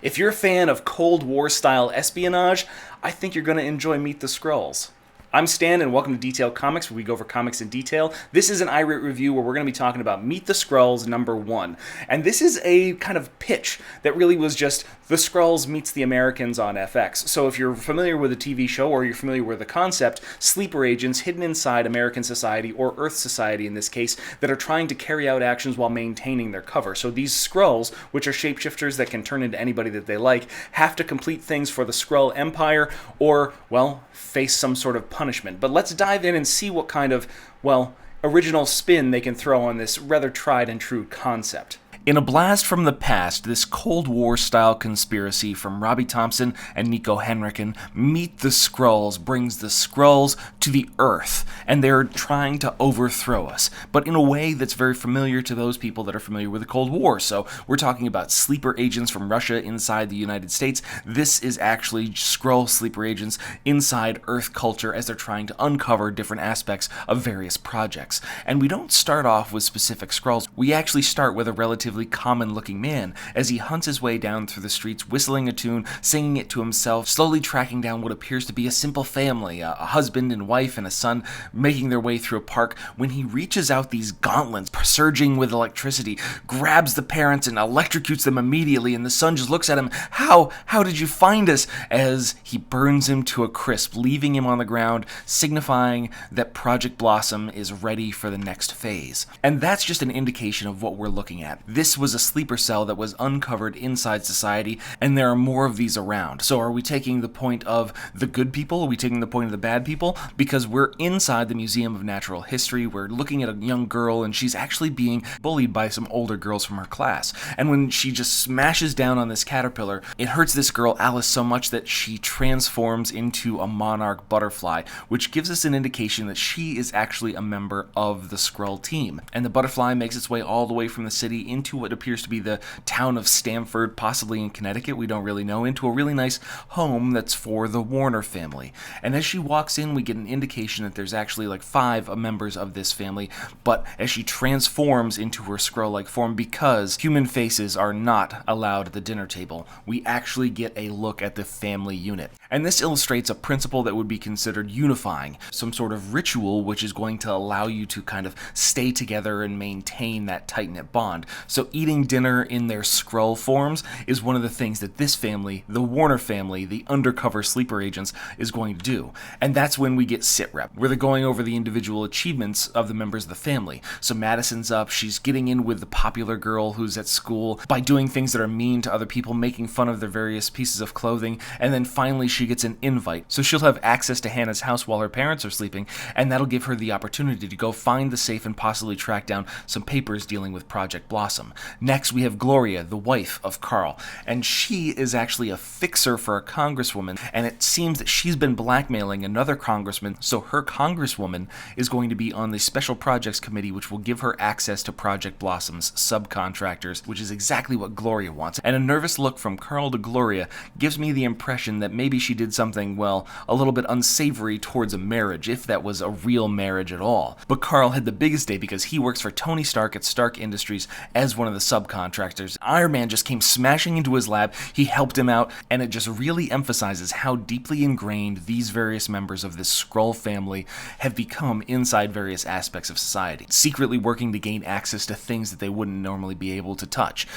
If you're a fan of Cold War-style espionage, I think you're going to enjoy Meet the Skrulls. I'm Stan, and welcome to Detailed Comics, where we go over comics in detail. This is an irate review where we're going to be talking about Meet the Skrulls #1. And this is a kind of pitch that really was just the Skrulls meets the Americans on FX. So if you're familiar with the TV show, or you're familiar with the concept, sleeper agents hidden inside American society, or Earth society in this case, that are trying to carry out actions while maintaining their cover. So these Skrulls, which are shapeshifters that can turn into anybody that they like, have to complete things for the Skrull Empire, or, well, face some sort of punishment. But let's dive in and see what kind of, well, original spin they can throw on this rather tried and true concept. In a blast from the past, this Cold War-style conspiracy from Robbie Thompson and Nico Henriken, Meet the Skrulls, brings the Skrulls to the Earth, and they're trying to overthrow us, but in a way that's very familiar to those people that are familiar with the Cold War. So we're talking about sleeper agents from Russia inside the United States. This is actually Skrull sleeper agents inside Earth culture as they're trying to uncover different aspects of various projects. And we don't start off with specific Skrulls. We actually start with a relatively common-looking man as he hunts his way down through the streets, whistling a tune, singing it to himself, slowly tracking down what appears to be a simple family, a husband and wife and a son, making their way through a park, when he reaches out these gauntlets, surging with electricity, grabs the parents and electrocutes them immediately, and the son just looks at him, How did you find us? As he burns him to a crisp, leaving him on the ground, signifying that Project Blossom is ready for the next phase. And that's just an indication of what we're looking at. This was a sleeper cell that was uncovered inside society, and there are more of these around. So are we taking the point of the good people? Are we taking the point of the bad people? Because we're inside the Museum of Natural History, we're looking at a young girl, and she's actually being bullied by some older girls from her class. And when she just smashes down on this caterpillar, it hurts this girl, Alice, so much that she transforms into a monarch butterfly, which gives us an indication that she is actually a member of the Skrull team. And the butterfly makes its way all the way from the city into what appears to be the town of Stamford, possibly in Connecticut, we don't really know, into a really nice home that's for the Warner family. And as she walks in, we get an indication that there's actually like 5 members of this family, but as she transforms into her Skrull-like form, because human faces are not allowed at the dinner table, we actually get a look at the family unit. And this illustrates a principle that would be considered unifying, some sort of ritual which is going to allow you to kind of stay together and maintain that tight-knit bond. So eating dinner in their Skrull forms is one of the things that this family, the Warner family, the undercover sleeper agents, is going to do. And that's when we get sit rep, where they're going over the individual achievements of the members of the family. So Madison's up, she's getting in with the popular girl who's at school by doing things that are mean to other people, making fun of their various pieces of clothing, and then finally she gets an invite. So she'll have access to Hannah's house while her parents are sleeping, and that'll give her the opportunity to go find the safe and possibly track down some papers dealing with Project Blossom. Next, we have Gloria, the wife of Carl, and she is actually a fixer for a congresswoman, and it seems that she's been blackmailing another congressman, so her congresswoman is going to be on the Special Projects Committee, which will give her access to Project Blossom's subcontractors, which is exactly what Gloria wants. And a nervous look from Carl to Gloria gives me the impression that maybe she did something, well, a little bit unsavory towards a marriage, if that was a real marriage at all. But Carl had the biggest day because he works for Tony Stark at Stark Industries as one of the subcontractors. Iron Man just came smashing into his lab, he helped him out, and it just really emphasizes how deeply ingrained these various members of this Skrull family have become inside various aspects of society, secretly working to gain access to things that they wouldn't normally be able to touch.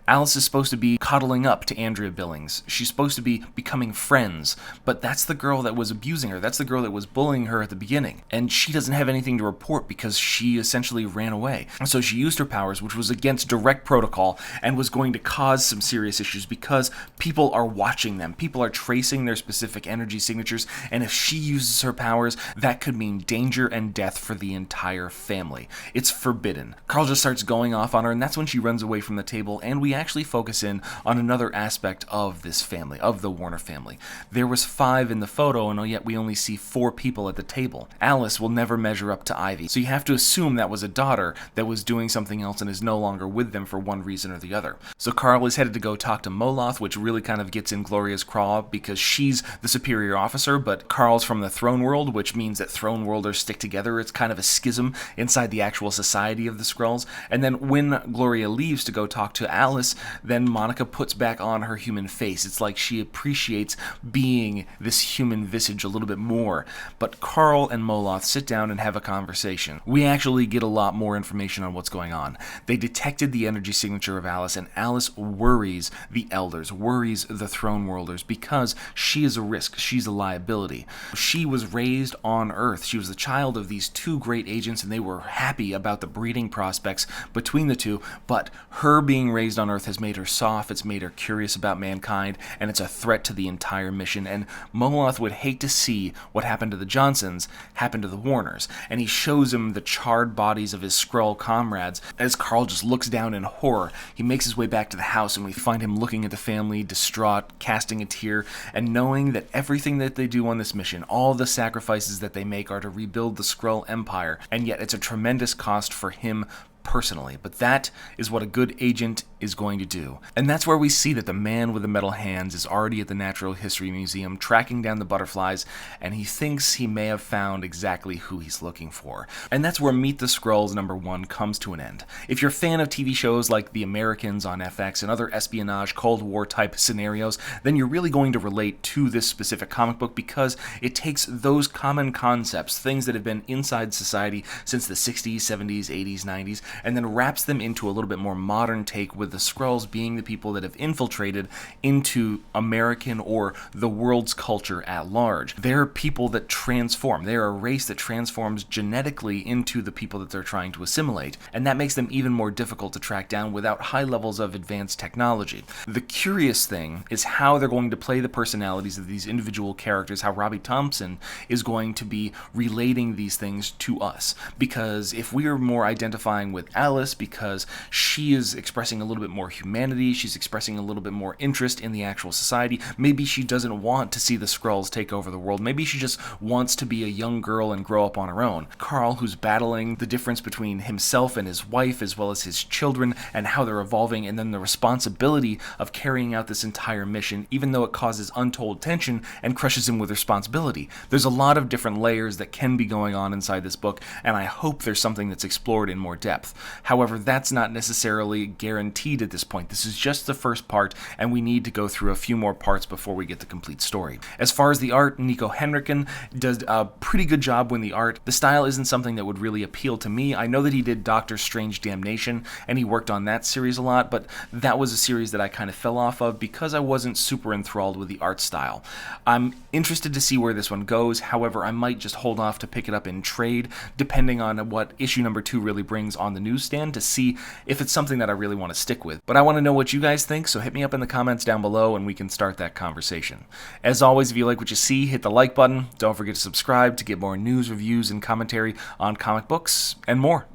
Alice is supposed to be cuddling up to Andrea Billings. She's supposed to be becoming friends, but that's the girl that was abusing her. That's the girl that was bullying her at the beginning. And she doesn't have anything to report because she essentially ran away. So she used her powers, which was against direct protocol and was going to cause some serious issues because people are watching them. People are tracing their specific energy signatures, and if she uses her powers, that could mean danger and death for the entire family. It's forbidden. Carl just starts going off on her, and that's when she runs away from the table, and we actually focus in on another aspect of this family, of the Warner family. There was 5 in the photo, and yet we only see 4 people at the table. Alice will never measure up to Ivy, so you have to assume that was a daughter that was doing something else and is no longer with with them for one reason or the other. So Carl is headed to go talk to Moloth, which really kind of gets in Gloria's craw because she's the superior officer, but Carl's from the throne world, which means that throne worlders stick together. It's kind of a schism inside the actual society of the Skrulls. And then when Gloria leaves to go talk to Alice, then Monica puts back on her human face. It's like she appreciates being this human visage a little bit more. But Carl and Moloth sit down and have a conversation. We actually get a lot more information on what's going on. They detected the energy signature of Alice, and Alice worries the elders, worries the throne worlders, because she is a risk, she's a liability. She was raised on Earth. She was the child of these two great agents, and they were happy about the breeding prospects between the two, but her being raised on Earth has made her soft, it's made her curious about mankind, and it's a threat to the entire mission. And Moloth would hate to see what happened to the Johnsons happen to the Warners, and he shows him the charred bodies of his Skrull comrades as Carl just looks down in horror. He makes his way back to the house, and we find him looking at the family, distraught, casting a tear, and knowing that everything that they do on this mission, all the sacrifices that they make, are to rebuild the Skrull Empire, and yet it's a tremendous cost for him personally. But that is what a good agent is going to do. And that's where we see that the man with the metal hands is already at the Natural History Museum tracking down the butterflies, and he thinks he may have found exactly who he's looking for. And that's where Meet the Skrulls #1 comes to an end. If you're a fan of TV shows like The Americans on FX and other espionage, Cold War type scenarios, then you're really going to relate to this specific comic book because it takes those common concepts, things that have been inside society since the 60s, 70s, 80s, 90s, and then wraps them into a little bit more modern take, with the Skrulls being the people that have infiltrated into American or the world's culture at large. They're people that transform. They're a race that transforms genetically into the people that they're trying to assimilate, and that makes them even more difficult to track down without high levels of advanced technology. The curious thing is how they're going to play the personalities of these individual characters, how Robbie Thompson is going to be relating these things to us. Because if we are more identifying with Alice because she is expressing a little bit more humanity, she's expressing a little bit more interest in the actual society, maybe she doesn't want to see the Skrulls take over the world, maybe she just wants to be a young girl and grow up on her own. Carl, who's battling the difference between himself and his wife as well as his children and how they're evolving, and then the responsibility of carrying out this entire mission, even though it causes untold tension and crushes him with responsibility. There's a lot of different layers that can be going on inside this book, and I hope there's something that's explored in more depth. However, that's not necessarily guaranteed at this point. This is just the first part, and we need to go through a few more parts before we get the complete story. As far as the art, Nico Henriken does a pretty good job with the art. The style isn't something that would really appeal to me. I know that he did Doctor Strange Damnation, and he worked on that series a lot, but that was a series that I kind of fell off of because I wasn't super enthralled with the art style. I'm interested to see where this one goes. However, I might just hold off to pick it up in trade, depending on what issue #2 really brings on the newsstand, to see if it's something that I really want to stick with. But I want to know what you guys think, so hit me up in the comments down below and we can start that conversation. As always, if you like what you see, hit the like button. Don't forget to subscribe to get more news, reviews, and commentary on comic books and more.